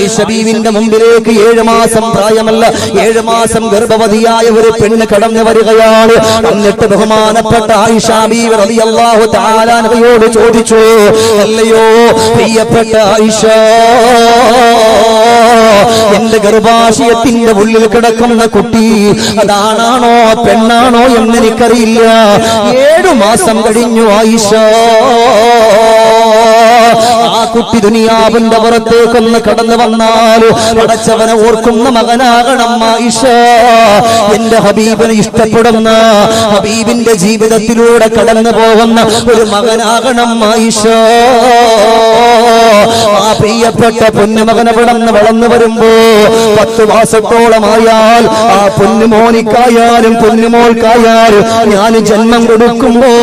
ആയിഷ ബീവിന്റെ മുമ്പിലേക്ക് 7 മാസം പ്രായമല്ല 7 മാസം ഗർഭവതിയായ ഒരു പെണ്ണ് കടന്നു വരികയാണ്. എന്നിട്ട് ബഹുമാനപ്പെട്ട ആയിഷ ബീവി റളിയല്ലാഹു തആല അൻഹയോട് ചോദിച്ചു, അല്ലയോ പ്രിയപ്പെട്ട ആയിഷ, എന്റെ ഗർഭാശയത്തിന്റെ ഉള്ളിൽ കിടക്കുന്ന കുട്ടി അതാണാണോ പെണ്ണാണോ എന്നെനിക്കറിയില്ല. 7 മാസം കഴിഞ്ഞു ആയിഷ. ആ കുട്ടി ദുനിയാവിന്റെ പുറത്തേക്കൊന്ന് കടന്നു വന്നാൽ പടച്ചവനെ ഓർക്കുന്ന മകനാകണം ആയിഷ. എന്റെ ഹബീബിനെ ഇഷ്ടപ്പെടുന്ന, ഹബീബിന്റെ ജീവിതത്തിലൂടെ കടന്നു പോകുന്ന ഒരു മകനാകണം ആയിഷ. ആ പ്രിയപ്പെട്ട പൊന്നുമകനെ വളർന്നു വരുമ്പോ 10 മാസത്തോളമായാൽ ആ പൊന്നുമോനിക്കായാലും പൊന്നുമോൾക്കായാലും ഞാൻ ജന്മം കൊടുക്കുമ്പോ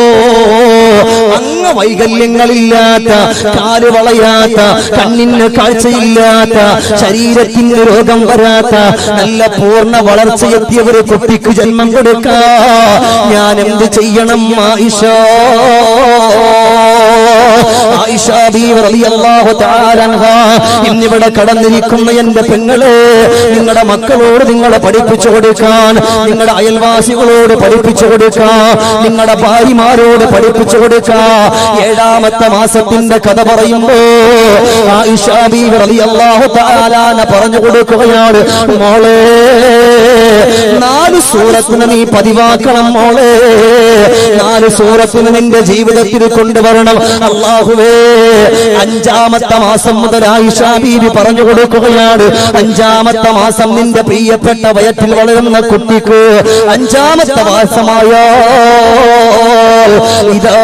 അങ്ങ് വൈകല്യങ്ങളില്ലാത്ത, കാല് വളയാത്ത, കണ്ണിന് കാഴ്ചയില്ലാത്ത, ശരീരത്തിന് രോഗം വരാത്ത നല്ല പൂർണ്ണ വളർച്ചയെത്തിയ ഒരു കുട്ടിക്ക് ജന്മം കൊടുക്കാ ഞാൻ എന്ത് ചെയ്യണം ആയിഷ? ആയിഷ ബീവി റളിയല്ലാഹു തആല അൻഹാ ഇന്നിവിടെ കടന്നിരിക്കുന്ന എന്റെ പെങ്ങളെ, നിങ്ങളുടെ മക്കളോട് നിങ്ങളെ പഠിപ്പിച്ചു കൊടുക്കാൻ, നിങ്ങളുടെ അയൽവാസികളോട് പഠിപ്പിച്ചു കൊടുക്കാൻ, നിങ്ങളുടെ ഭാര്യമാരോട് പഠിപ്പിച്ചു കൊടുക്കാൻ 7ാമത്തെ മാസത്തിന്റെ കഥ പറയുമ്പോ ആയിഷ ബീവി റളിയല്ലാഹു തആല പറഞ്ഞു കൊടുക്കുകയാണ്, മോളെ 4 സൂറത്തിനെ നീ പതിവാക്കണം മോളെ. 4 സൂറത്തിനെ നിന്റെ ജീവിതത്തിൽ കൊണ്ടുവരണം. അല്ലാഹുവേ, 5ാമത്തെ മാസം മുതൽ ആയിഷ ബീവി പറഞ്ഞു കൊടുക്കുകയാണ്, 5ാമത്തെ മാസം നിന്റെ പ്രിയപ്പെട്ട വയറ്റിൽ വളരുന്ന കുട്ടിക്ക് 5ാമത്തെ മാസമായാൽ ഇദാ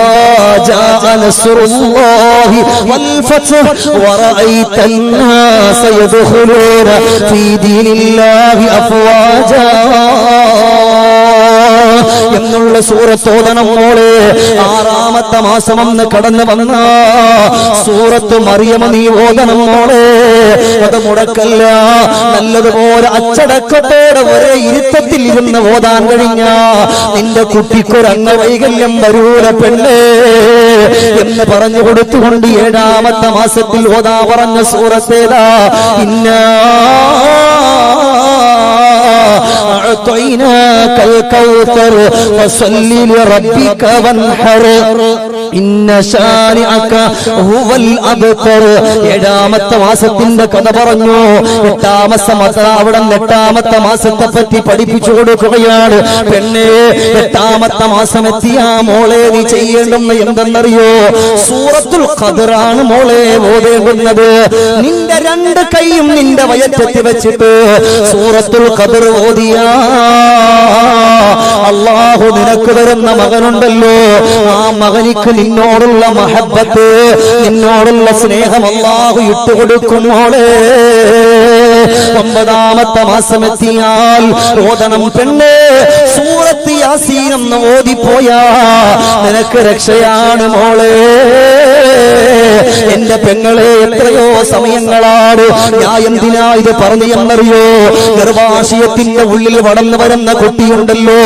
ജാഅ നസ്റുല്ലാഹി വൽ ഫത്ഹ് വറഅയ്ത الناس يدخلون في دين الله أفواجا എന്നുള്ള സൂറത്ത് ഓതണം മോളെ. 6ാമത്തെ മാസം ഒന്ന് കടന്നു വന്ന സൂറത്ത് മറിയം നീ ഓതണം മോളെ. അത് മുടക്കല്ല, നല്ലതുപോലെ അച്ചടക്കത്തോടെ ഒരേ ഇരുത്തത്തിൽ ഇരുന്ന് ഓതാൻ കഴിഞ്ഞ നിന്റെ കുട്ടിക്കൊരംഗവൈകല്യം വരൂല പെണ്ണേ എന്ന് പറഞ്ഞു കൊടുത്തുകൊണ്ട് 7ാമത്തെ മാസത്തിൽ ഓതാ പറഞ്ഞ സൂറത്തേതാ? ഇന്നാ أعطيناك الكوثر فصل لربك وانحر إن شانئك هو الأبتر. 7ാമത്തെ മാസത്തിന്റെ കഥ പറഞ്ഞു. 8ാമത്തെ മാസം അവിടെ 8ാമത്തെ മാസത്തെ പറ്റി പഠിപ്പിച്ചു കൊടുക്കുകയാണ്. പെണ്ണെ, 8ാമത്തെ മാസം എത്തിയാ മോളെ നീ ചെയ്യേണ്ടുന്ന എന്തെന്നറിയോ? സൂറത്തുൽ ഖദറാണ് മോളെ ഓതേണ്ടുന്നത്. നിന്റെ 2 കൈയും നിന്റെ വയറ്റത്ത് വെച്ചിട്ട് സൂറത്തുൽ ഖദർ ഓതിയാ അല്ലാഹു നിനക്ക് തരുന്ന മകനുണ്ടല്ലോ, ആ മകനിക്ക് നിന്നോടുള്ള മഹബ്ബത്ത്, നിന്നോടുള്ള സ്നേഹം അല്ലാഹു ഇട്ടുകൊടുക്കും മോളെ. 9ാമത്തെ മാസം എത്തിയാൽ ഓതണം പെണ്ണേ സൂറത്ത് യാസീൻ എന്ന് ഓതിപ്പോയാ നിനക്ക് രക്ഷയാണ് മോളെ. എന്റെ പെങ്ങളെ, എത്രയോ സമയങ്ങളാണ് ഞാൻ എന്തിനാ ഇത് പറഞ്ഞു എന്നറിയോ? ഗർഭാശയത്തിന്റെ ഉള്ളിൽ വളർന്നു വരുന്ന കുട്ടിയുണ്ടല്ലോ,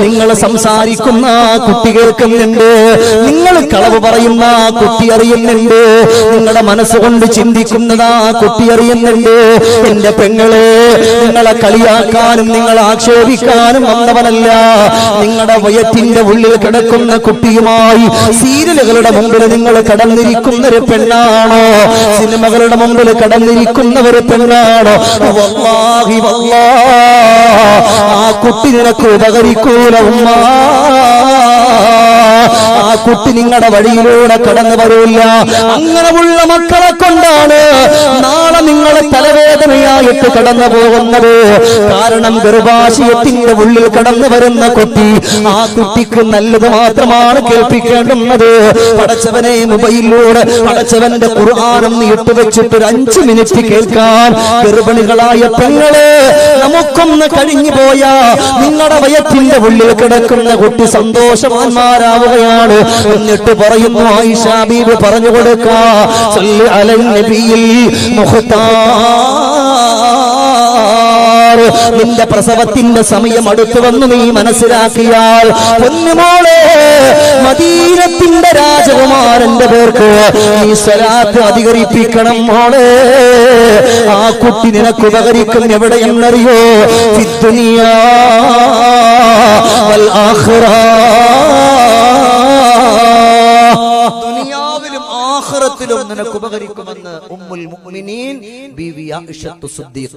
നിങ്ങൾ സംസാരിക്കുന്ന കുട്ടി കേൾക്കുന്നുണ്ട്, നിങ്ങൾ കളവ് പറയുന്ന കുട്ടി അറിയുന്നുണ്ട്, നിങ്ങളുടെ മനസ്സുകൊണ്ട് ചിന്തിക്കുന്നതാ കുട്ടി അറിയുന്നുണ്ട്. എന്റെ പെങ്ങളെ, നിങ്ങളെ കളിയാക്കാനും നിങ്ങളെ ആക്ഷേപിക്കാനും വന്നവനല്ല. നിങ്ങളുടെ വയറ്റിന്റെ ഉള്ളിൽ കിടക്കുന്ന കുട്ടിയുമായി സീരിയലുകളുടെ മുമ്പിൽ നിങ്ങൾ കടന്നിരിക്കുന്ന ഒരു പെണ്ണാണോ? സിനിമകളുടെ മുമ്പിൽ കടന്നിരിക്കുന്ന ഒരു പെണ്ണാണോ? വല്ലാഹി വല്ലാഹ് ആ കുട്ടി നിനക്ക് ഉപകരിക്കൂല ഉമ്മ. ആ കുട്ടി നിങ്ങളുടെ വഴിയിലൂടെ കടന്നു വരില്ല. അങ്ങനെയുള്ള മക്കളെ കൊണ്ടാണ് നാളെ നിങ്ങളെ തലവേദനയായിട്ട് കടന്നു പോകുന്നത്. കാരണം ഗർഭാശയത്തിന്റെ ഉള്ളിൽ കടന്നു വരുന്ന കുട്ടി, ആ കുട്ടിക്ക് നല്ലത് മാത്രമാണ് കേൾപ്പിക്കേണ്ടുന്നത്. പടച്ചവനെ മൊബൈലിലൂടെ പടച്ചവന്റെ ഖുർആനും ഇട്ടുവെച്ചിട്ട് 5 മിനിറ്റ് കേൾക്കാൻ ഗർഭിണികളായ പെങ്ങളെ നമുക്കൊന്ന് കഴിഞ്ഞു പോയാ നിങ്ങളുടെ വയറ്റിന്റെ ഉള്ളിൽ കിടക്കുന്ന കുട്ടി സന്തോഷവാന്മാരാവുകയാണ്. എന്നിട്ട് പറയുന്നു ആയിഷ ബീവി പറഞ്ഞു കൊടുക്കാ, സല്ലി അലൻ നബിയിൽ മുഖ്താർ. നിന്റെ പ്രസവത്തിന്റെ സമയം അടുത്തു വന്നു നീ മനസ്സിലാക്കിയാൽ പൊന്നുമോളെ, മദീനത്തിന്റെ രാജകുമാരന്റെ പേർക്ക് നീ സ്വലാത്ത് അധികരിപ്പിക്കണം മോളെ. ആ കുട്ടി നിനക്ക് ഉപകരിക്കും എവിടെയെന്നറിയോ? ഫിദ്ദുനിയാ വൽ ആഖിറ, ദുനിയാവിലും ആഖിറത്തിലും നിനക്ക് ഉപകരിക്കുമെന്ന് ഉമ്മുൽ മുഅ്മിനീൻ ബീവി ആയിഷ സിദ്ദീഖ